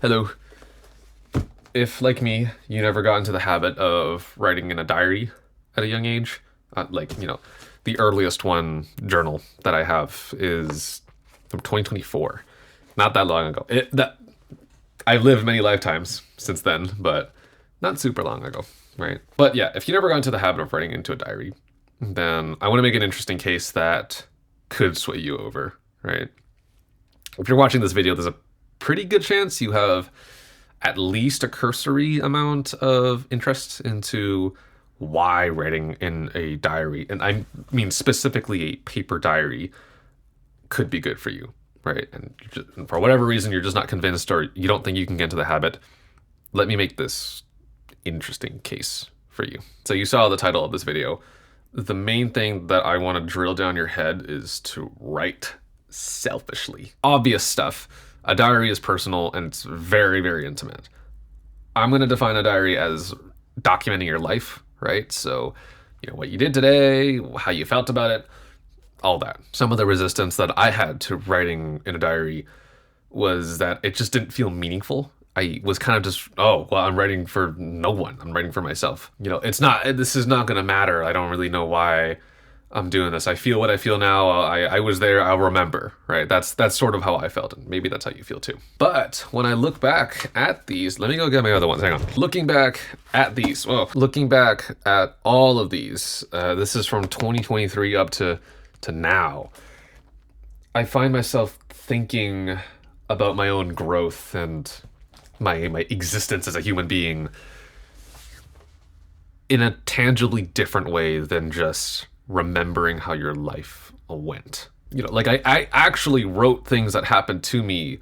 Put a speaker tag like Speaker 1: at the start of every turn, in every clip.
Speaker 1: Hello. If, like me, you never got into the habit of writing in a diary at a young age, the earliest one journal that I have is from 2024. Not that long ago. I've lived many lifetimes since then, but not super long ago, right? But yeah, if you never got into the habit of writing into a diary, then I want to make an interesting case that could sway you over, right? If you're watching this video, there's a pretty good chance you have at least a cursory amount of interest into why writing in a diary, and I mean specifically a paper diary, could be good for you, right? And for whatever reason, you're just not convinced or you don't think you can get into the habit. Let me make this interesting case for you. So you saw the title of this video. The main thing that I want to drill down your head is to write selfishly. Obvious stuff. A diary is personal and it's very, very intimate. I'm going to define a diary as documenting your life, right? So, what you did today, how you felt about it, all that. Some of the resistance that I had to writing in a diary was that it just didn't feel meaningful. I was kind of just, I'm writing for no one. I'm writing for myself. This is not going to matter. I don't really know why I'm doing this. I feel what I feel now. I was there. I'll remember, right? That's sort of how I felt. And maybe that's how you feel too. But when I look back at these, let me go get my other ones. Hang on. Looking back at all of these, this is from 2023 up to now. I find myself thinking about my own growth and my existence as a human being in a tangibly different way than just remembering how your life went. I actually wrote things that happened to me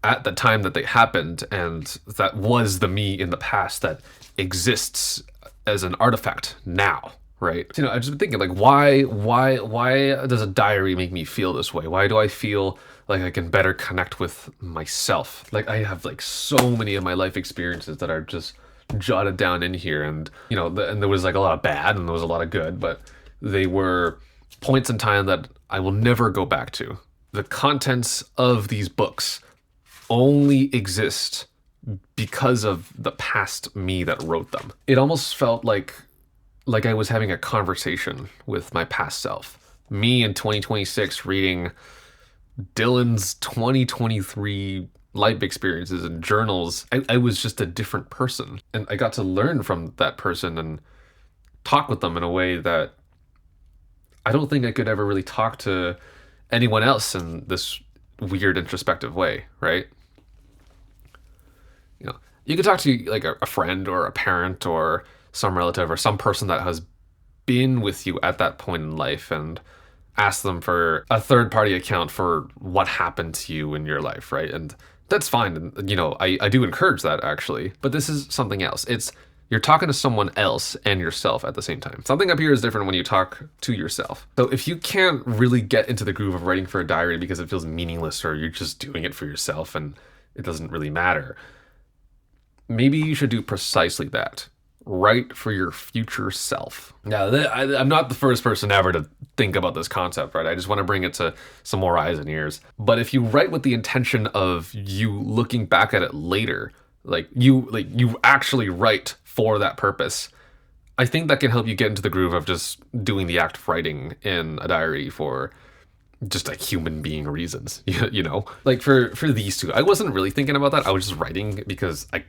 Speaker 1: at the time that they happened, and that was the me in the past that exists as an artifact now, right? I've just been thinking, why does a diary make me feel this way? Why do I feel like I can better connect with myself? I have so many of my life experiences that are just jotted down in here, and and there was a lot of bad and there was a lot of good, but they were points in time that I will never go back to. The contents of these books only exist because of the past me that wrote them. It almost felt like I was having a conversation with my past self. Me in 2026 reading Dylan's 2023 life experiences and journals. I was just a different person. And I got to learn from that person and talk with them in a way that I don't think I could ever really talk to anyone else in this weird introspective way, right? You could talk to a friend or a parent or some relative or some person that has been with you at that point in life and ask them for a third-party account for what happened to you in your life, right? And that's fine. And, I do encourage that, actually. But this is something else. You're talking to someone else and yourself at the same time. Something up here is different when you talk to yourself. So if you can't really get into the groove of writing for a diary because it feels meaningless or you're just doing it for yourself and it doesn't really matter, maybe you should do precisely that. Write for your future self. Now, I'm not the first person ever to think about this concept, right? I just want to bring it to some more eyes and ears. But if you write with the intention of you looking back at it later, you actually write for that purpose, I think that can help you get into the groove of just doing the act of writing in a diary for just human being reasons, for these two. I wasn't really thinking about that. I was just writing because I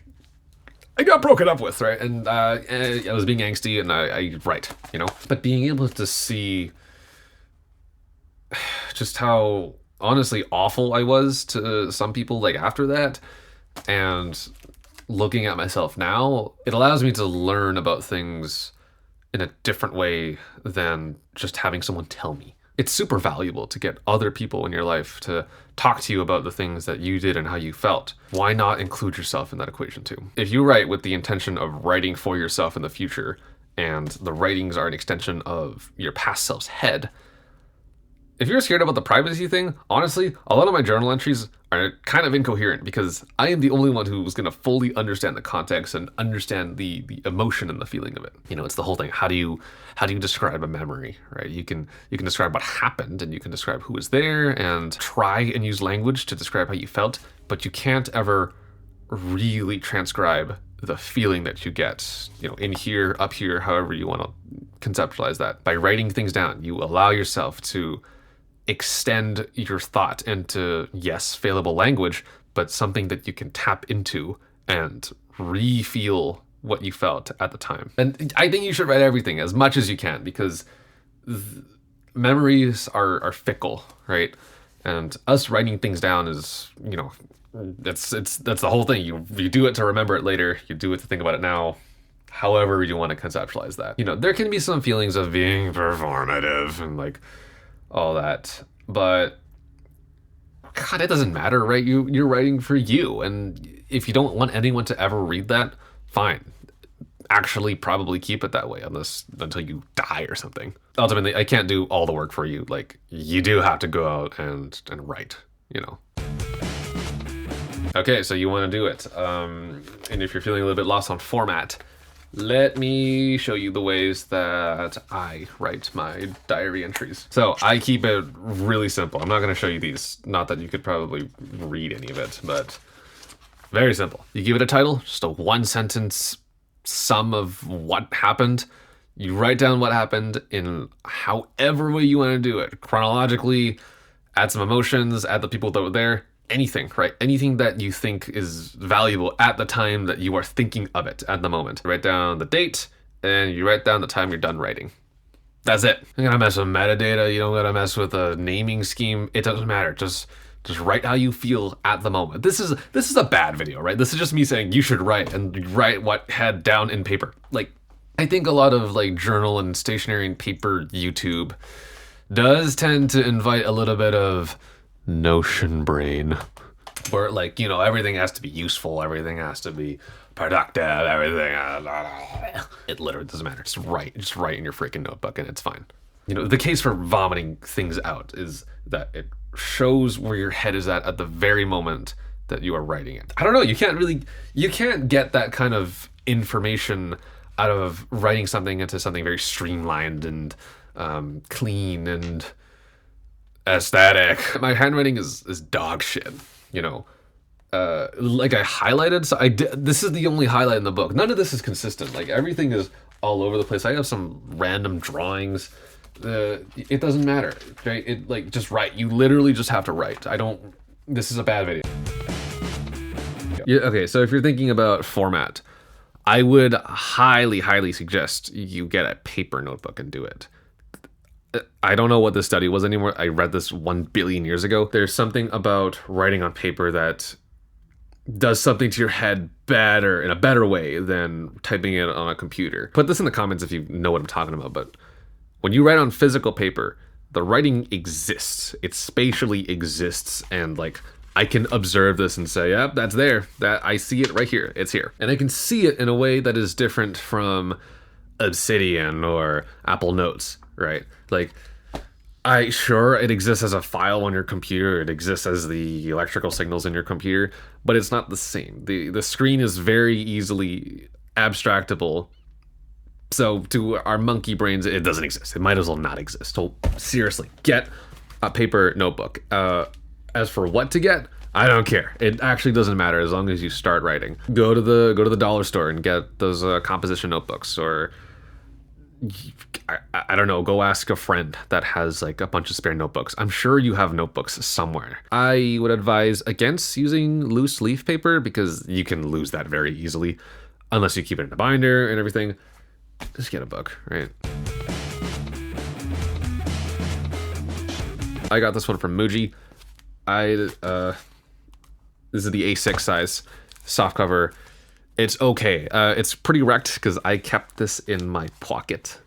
Speaker 1: got broken up with, right? And I was being angsty and I write, But being able to see just how honestly awful I was to some people after that, and looking at myself now, it allows me to learn about things in a different way than just having someone tell me. It's super valuable to get other people in your life to talk to you about the things that you did and how you felt. Why not include yourself in that equation too? If you write with the intention of writing for yourself in the future, and the writings are an extension of your past self's head, if you're scared about the privacy thing, honestly, a lot of my journal entries are kind of incoherent because I am the only one who's going to fully understand the context and understand the emotion and the feeling of it. It's the whole thing. How do you describe a memory, right? You can describe what happened and you can describe who was there and try and use language to describe how you felt, but you can't ever really transcribe the feeling that you get, you know, in here, up here, however you want to conceptualize that. By writing things down, you allow yourself to extend your thought into, yes, failable language, but something that you can tap into and re-feel what you felt at the time. And I think you should write everything as much as you can, because memories are fickle, right? And us writing things down is, you know, that's the whole thing. You do it to remember it later. You do it to think about it now. However you want to conceptualize that. You know, there can be some feelings of being performative and like all that, but God, it doesn't matter, right? You're writing for you, and if you don't want anyone to ever read that, fine. Actually, probably keep it that way until you die or something. Ultimately, I can't do all the work for you. Like, you do have to go out and write, you know. Okay, so you want to do it. And if you're feeling a little bit lost on format, let me show you the ways that I write my diary entries. So I keep it really simple. I'm not going to show you these. Not that you could probably read any of it, but very simple. You give it a title, just a one sentence sum of what happened. You write down what happened in however way you want to do it. Chronologically, add some emotions, add the people that were there. Anything, right? Anything that you think is valuable at the time that you are thinking of it at the moment. You write down the date, and you write down the time you're done writing. That's it. You're gonna mess with metadata. You don't gotta mess with a naming scheme. It doesn't matter. Just write how you feel at the moment. This is a bad video, right? This is just me saying you should write, and you write what had down in paper. Like, I think a lot of like journal and stationery and paper YouTube does tend to invite a little bit of Notion brain, where like, you know, everything has to be useful, everything has to be productive, everything it literally doesn't matter. Just write in your freaking notebook and it's fine. You know, the case for vomiting things out is that it shows where your head is at the very moment that you are writing it. I don't know, you can't get that kind of information out of writing something into something very streamlined and clean and aesthetic. My handwriting is dog shit, you know. Like I highlighted, so this is the only highlight in the book. None of this is consistent. Like, everything is all over the place. I have some random drawings. It doesn't matter, right? It, like, just write. You literally just have to write. This is a bad video. Yeah, okay, so if you're thinking about format, I would highly, highly suggest you get a paper notebook and do it. I don't know what this study was anymore. I read this 1 billion years ago. There's something about writing on paper that does something to your head better, in a better way than typing it on a computer. Put this in the comments if you know what I'm talking about, but when you write on physical paper, the writing exists. It spatially exists, and like, I can observe this and say, yep, that's there. That I see it right here. It's here. And I can see it in a way that is different from Obsidian or Apple Notes, right? Like, it exists as a file on your computer, it exists as the electrical signals in your computer, but it's not the same. The screen is very easily abstractable. So to our monkey brains, it doesn't exist. It might as well not exist. So seriously, get a paper notebook. As for what to get, I don't care. It actually doesn't matter as long as you start writing. Go to the dollar store and get those composition notebooks, or I don't know, go ask a friend that has like a bunch of spare notebooks. I'm sure you have notebooks somewhere. I would advise against using loose leaf paper, because you can lose that very easily unless you keep it in a binder and everything. Just get a book, right? I got this one from Muji. This is the A6 size softcover. It's okay. It's pretty wrecked because I kept this in my pocket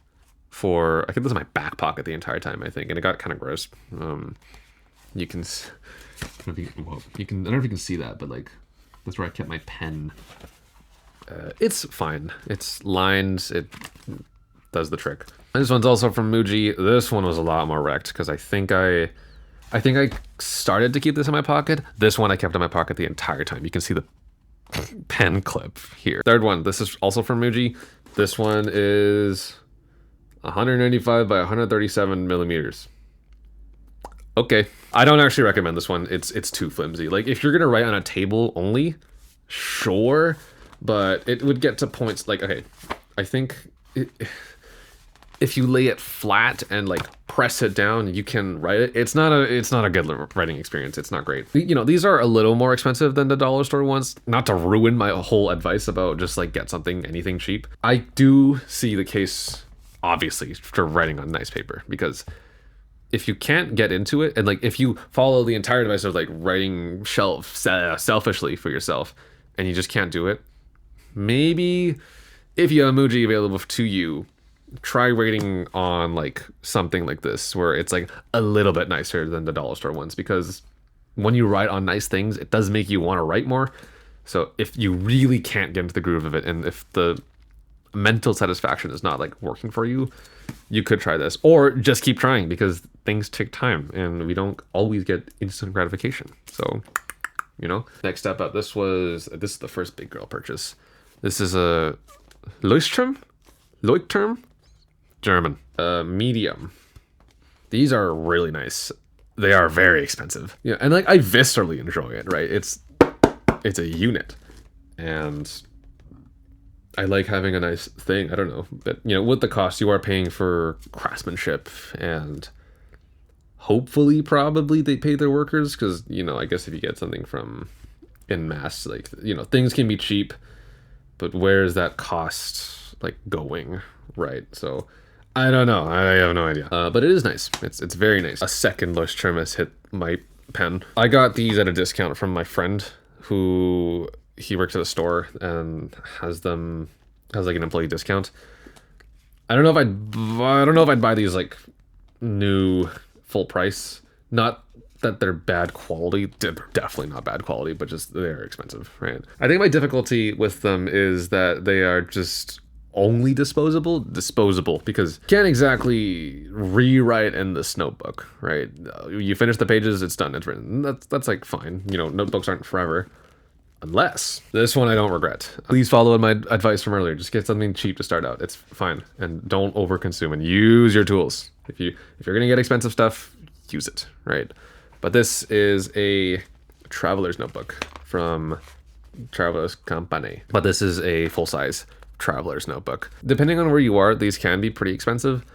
Speaker 1: I kept this in my back pocket the entire time, I think, and it got kind of gross. You can, I don't know if you can see that, but like, that's where I kept my pen. It's fine. It's lined. It does the trick. This one's also from Muji. This one was a lot more wrecked because I think I started to keep this in my pocket. This one I kept in my pocket the entire time. You can see the pen clip here. Third one, this is also from Muji. This one is 195 by 137 millimeters. Okay, I don't actually recommend this one. It's too flimsy. Like, if you're gonna write on a table only, Sure, but it would get to points like, okay, I think if you lay it flat and like press it down, you can write it. It's not a good writing experience. It's not great. You know, these are a little more expensive than the dollar store ones. Not to ruin my whole advice about just like get something, anything cheap. I do see the case, obviously, for writing on nice paper, because if you can't get into it, and like if you follow the entire advice of like writing selfishly for yourself and you just can't do it, maybe if you have Muji available to you, try rating on like something like this where it's like a little bit nicer than the dollar store ones, because when you write on nice things, it does make you want to write more. So if you really can't get into the groove of it, and if the mental satisfaction is not like working for you, you could try this, or just keep trying, because things take time and we don't always get instant gratification. So, you know, next step up, this is the first big girl purchase. This is a Leuchtturm German, medium. These are really nice. They are very expensive. Yeah, and like I viscerally enjoy it, right? It's a unit, and I like having a nice thing. I don't know, but you know, with the cost, you are paying for craftsmanship, and hopefully, probably they pay their workers, because you know, I guess if you get something from in mass, like, you know, things can be cheap, but where is that cost like going, right? So I don't know. I have no idea. But it is nice. It's very nice. A second Leuchtturm has hit my pen. I got these at a discount from my friend who he works at a store and has like an employee discount. I don't know if I'd buy these like new full price. Not that they're bad quality. They're definitely not bad quality, but just they're expensive, right? I think my difficulty with them is that they are just only disposable, because you can't exactly rewrite in this notebook, right? You finish the pages, it's done, it's written. That's like fine. You know, notebooks aren't forever. Unless this one I don't regret. Please follow my advice from earlier. Just get something cheap to start out. It's fine, and don't overconsume, and use your tools. If you're gonna get expensive stuff, use it, right? But this is a traveler's notebook from Traveler's Company. But this is a full size traveler's notebook. Depending on where you are, these can be pretty expensive,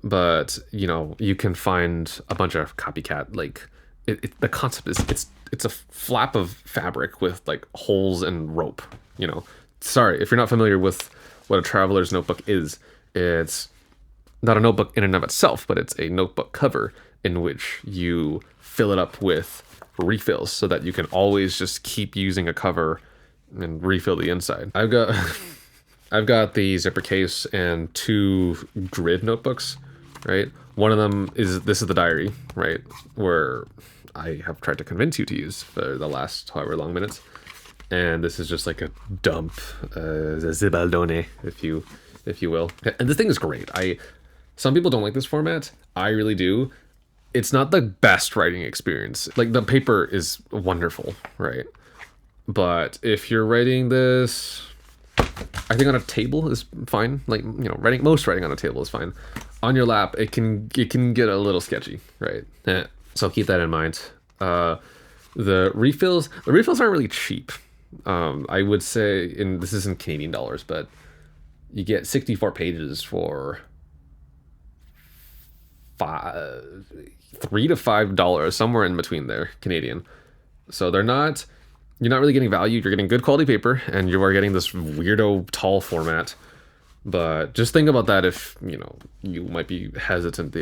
Speaker 1: but you know, you can find a bunch of copycat. Like the concept is it's a flap of fabric with like holes and rope, you know. Sorry if you're not familiar with what a traveler's notebook is. It's not a notebook in and of itself, but it's a notebook cover in which you fill it up with refills so that you can always just keep using a cover and refill the inside. I've got the zipper case and 2 grid notebooks, right? One of them is the diary, right? Where I have tried to convince you to use for the last however long minutes. And this is just like a dump, the Zibaldone, if you will. And this thing is great. Some people don't like this format. I really do. It's not the best writing experience. Like the paper is wonderful, right? But if you're writing this, I think on a table is fine. Like, you know, most writing on a table is fine. On your lap, it can get a little sketchy, right? So keep that in mind. The refills aren't really cheap. I would say, this is in Canadian dollars, but you get 64 pages for $3 to $5, somewhere in between there, Canadian. So you're not really getting value. You're getting good quality paper, and you are getting this weirdo tall format. But just think about that if, you know, you might be hesitant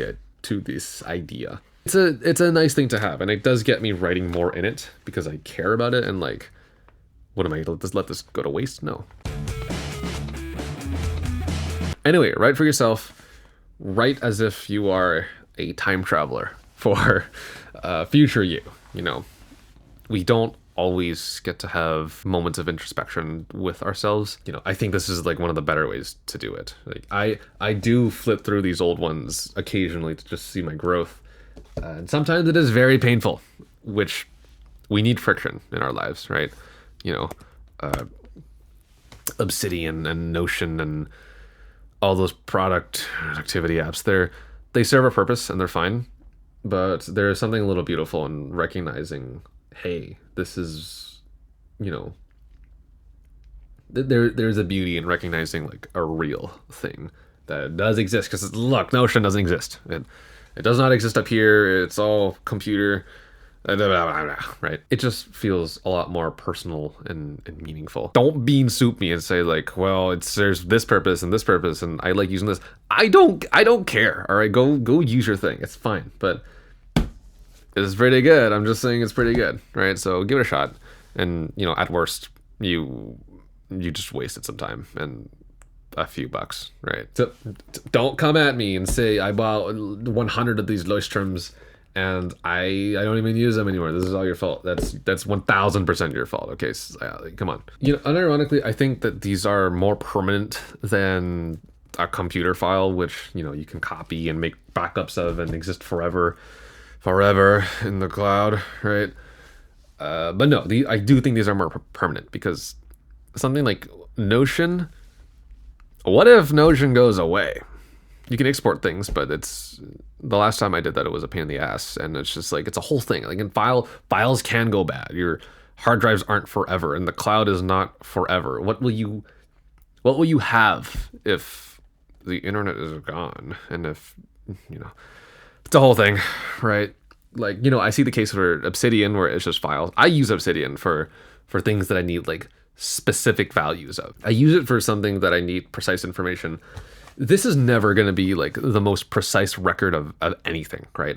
Speaker 1: to this idea. It's a nice thing to have, and it does get me writing more in it because I care about it. And like, what am I, just let this go to waste? No. Anyway, write for yourself. Write as if you are a time traveler for future you. You know, we don't always get to have moments of introspection with ourselves. You know, I think this is like one of the better ways to do it. Like I do flip through these old ones occasionally to just see my growth. And sometimes it is very painful, which we need friction in our lives, right? You know, Obsidian and Notion and all those productivity apps, they serve a purpose and they're fine, but there is something a little beautiful in recognizing, hey, this is, you know, there's a beauty in recognizing like a real thing that does exist. Because look, Notion doesn't exist. It does not exist up here. It's all computer. Right? It just feels a lot more personal and meaningful. Don't bean soup me and say like, well, there's this purpose and I like using this. I don't care. All right, go use your thing. It's fine. But it's pretty good. I'm just saying it's pretty good, right? So give it a shot. And at worst, you just wasted some time and a few bucks, right? So don't come at me and say I bought 100 of these Leuchtturms and I don't even use them anymore. This is all your fault. That's 1000% your fault. Okay, so, come on. Unironically, I think that these are more permanent than a computer file, which you can copy and make backups of and exist forever in the cloud, right? But no, I do think these are more permanent because something like Notion. What if Notion goes away? You can export things, but it's the last time I did that, it was a pain in the ass, and it's just like it's a whole thing. Like files can go bad. Your hard drives aren't forever, and the cloud is not forever. What will you have if the internet is gone? And if it's a whole thing, right? Like I see the case for Obsidian where it's just files. I use Obsidian for things that I need like specific values of. I use it for something that I need precise information. This is never going to be like the most precise record of anything, right?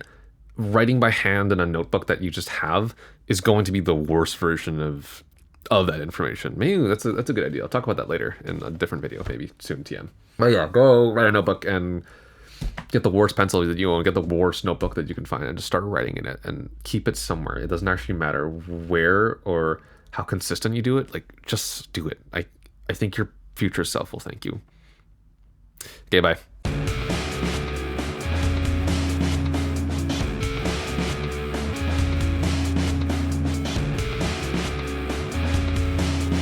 Speaker 1: Writing by hand in a notebook that you just have is going to be the worst version of that information. Maybe that's a good idea. I'll talk about that later in a different video, maybe soon, TM. But yeah, go write a notebook and get the worst pencil that you own, get the worst notebook that you can find, and just start writing in it and keep it somewhere. It doesn't actually matter where or how consistent you do it. Like, just do it. I think your future self will thank you. Okay, bye.